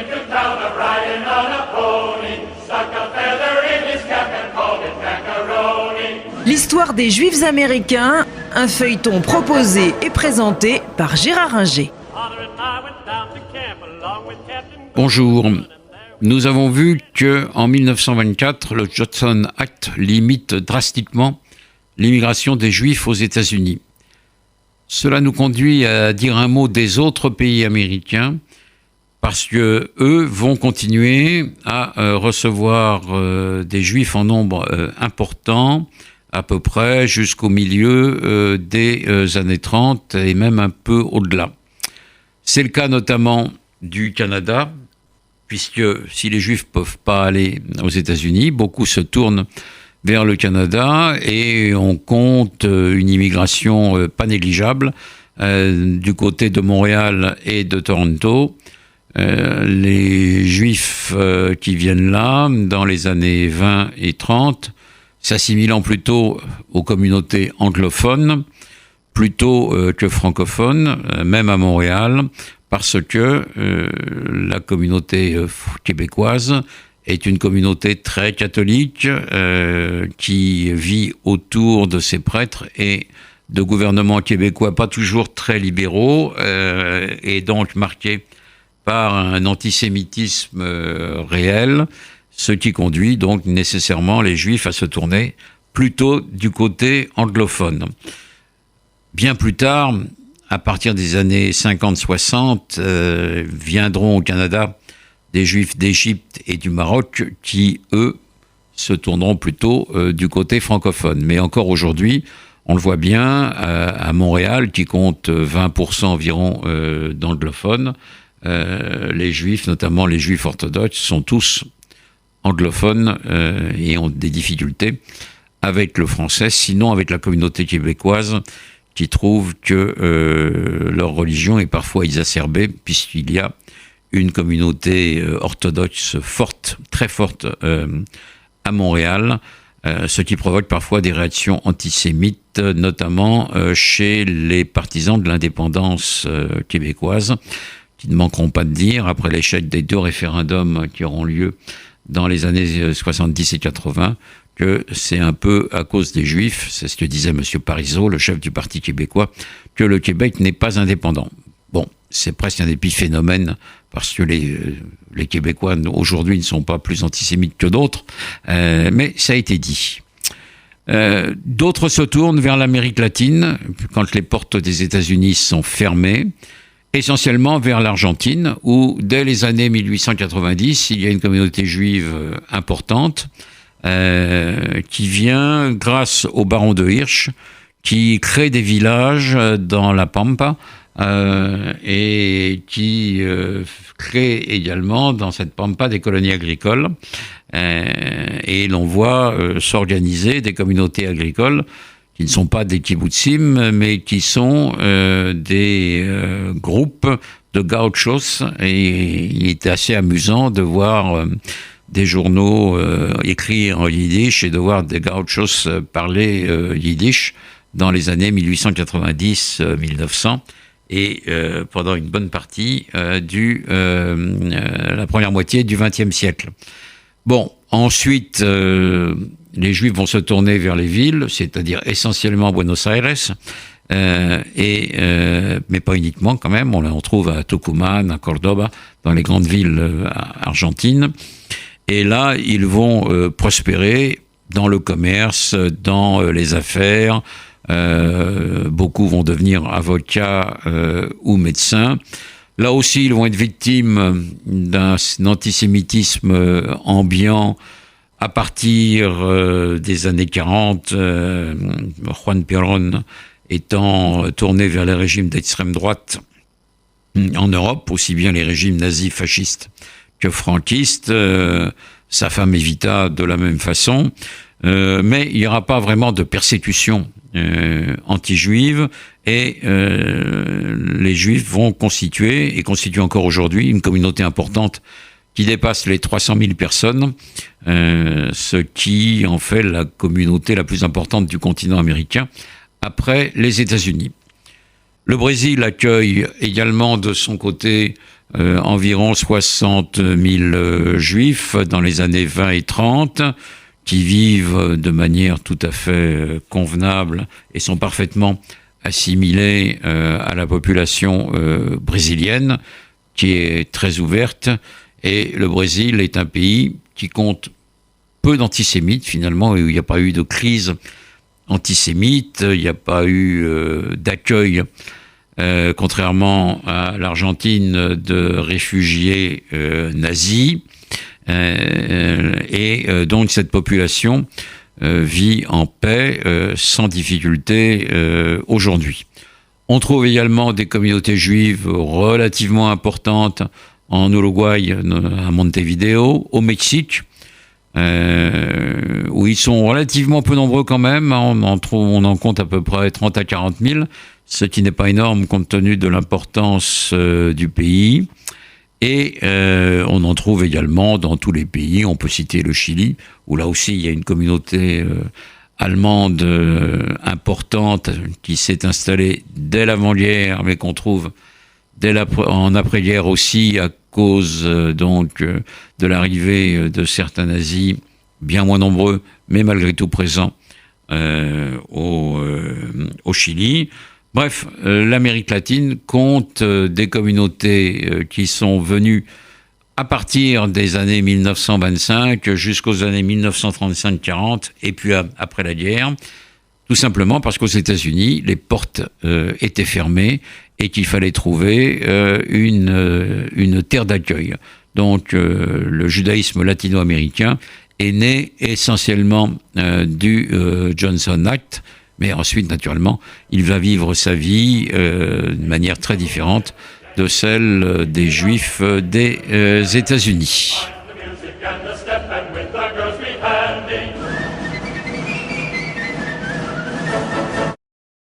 to town a-riding on a pony, stuck a feather in his cap and called it macaroni. L'histoire des Juifs américains, un feuilleton proposé et présenté par Gérard Inger. Bonjour. Nous avons vu qu'en 1924, le Johnson Act limite drastiquement l'immigration des Juifs aux États-Unis. Cela nous conduit à dire un mot des autres pays américains, parce que eux vont continuer à recevoir des Juifs en nombre important, à peu près jusqu'au milieu des années 30 et même un peu au-delà. C'est le cas notamment du Canada, puisque si les Juifs ne peuvent pas aller aux États-Unis, beaucoup se tournent vers le Canada et on compte une immigration pas négligeable du côté de Montréal et de Toronto. Les Juifs qui viennent là dans les années 20 et 30, s'assimilant plutôt aux communautés anglophones, plutôt que francophones, même à Montréal, parce que la communauté québécoise est une communauté très catholique qui vit autour de ses prêtres et de gouvernements québécois pas toujours très libéraux et donc marqués par un antisémitisme réel, ce qui conduit donc nécessairement les Juifs à se tourner plutôt du côté anglophone. Bien plus tard, à partir des années 50-60, viendront au Canada des Juifs d'Égypte et du Maroc qui, eux, se tourneront plutôt du côté francophone. Mais encore aujourd'hui, on le voit bien, à Montréal, qui compte 20% environ d'anglophones, les Juifs, notamment les Juifs orthodoxes, sont tous anglophones et ont des difficultés avec le français, sinon avec la communauté québécoise, qui trouvent que leur religion est parfois exacerbée, puisqu'il y a une communauté orthodoxe forte, très forte à Montréal, ce qui provoque parfois des réactions antisémites, notamment chez les partisans de l'indépendance québécoise, qui ne manqueront pas de dire, après l'échec des 2 référendums qui auront lieu dans les années 70 et 80, que c'est un peu à cause des Juifs, c'est ce que disait M. Parizeau, le chef du Parti québécois, que le Québec n'est pas indépendant. Bon, c'est presque un épiphénomène, parce que les Québécois aujourd'hui ne sont pas plus antisémites que d'autres, mais ça a été dit. D'autres se tournent vers l'Amérique latine, quand les portes des États-Unis sont fermées, essentiellement vers l'Argentine, où dès les années 1890, il y a une communauté juive importante, qui vient grâce au baron de Hirsch, qui crée des villages dans la Pampa et qui crée également dans cette Pampa des colonies agricoles. Et l'on voit s'organiser des communautés agricoles qui ne sont pas des kibbutzim, mais qui sont des groupes de gauchos. Et il était assez amusant de voir des journaux écrits en yiddish et de voir des gauchos parler yiddish dans les années 1890-1900 et pendant une bonne partie la première moitié du XXe siècle. Bon, ensuite, les Juifs vont se tourner vers les villes, c'est-à-dire essentiellement Buenos Aires, mais pas uniquement quand même, on trouve à Tucumán, à Cordoba, dans les grandes villes argentines. Et là, ils vont prospérer dans le commerce, dans les affaires. Beaucoup vont devenir avocats ou médecins. Là aussi, ils vont être victimes d'un antisémitisme ambiant à partir des années 40. Juan Perón étant tourné vers les régimes d'extrême droite en Europe, aussi bien les régimes nazis, fascistes que franquistes. Sa femme Evita de la même façon. Mais il n'y aura pas vraiment de persécution anti-juive et les Juifs vont constituer, et constituent encore aujourd'hui, une communauté importante qui dépasse les 300 000 personnes, ce qui en fait la communauté la plus importante du continent américain après les États-Unis. Le Brésil accueille également de son côté environ 60 000 juifs dans les années 20 et 30 qui vivent de manière tout à fait convenable et sont parfaitement assimilés à la population brésilienne qui est très ouverte. Et le Brésil est un pays qui compte peu d'antisémites finalement, où il n'y a pas eu de crise antisémite, il n'y a pas eu d'accueil, contrairement à l'Argentine, de réfugiés nazis. Donc cette population vit en paix sans difficulté aujourd'hui. On trouve également des communautés juives relativement importantes en Uruguay, à Montevideo, au Mexique, où ils sont relativement peu nombreux quand même. On en compte à peu près 30 à 40 000, ce qui n'est pas énorme compte tenu de l'importance du pays. Et on en trouve également dans tous les pays. On peut citer le Chili, où là aussi il y a une communauté allemande importante qui s'est installée dès l'avant-guerre, mais qu'on trouve en après-guerre aussi à cause donc de l'arrivée de certains nazis, bien moins nombreux, mais malgré tout présents au Chili. Bref, l'Amérique latine compte des communautés qui sont venues à partir des années 1925 jusqu'aux années 1935-40 et puis après la guerre, tout simplement parce qu'aux États-Unis, les portes étaient fermées et qu'il fallait trouver une terre d'accueil. Donc le judaïsme latino-américain est né essentiellement du Johnson Act, mais ensuite, naturellement, il va vivre sa vie de manière très différente de celle des Juifs des États-Unis. The music and the step and with the girls we handy.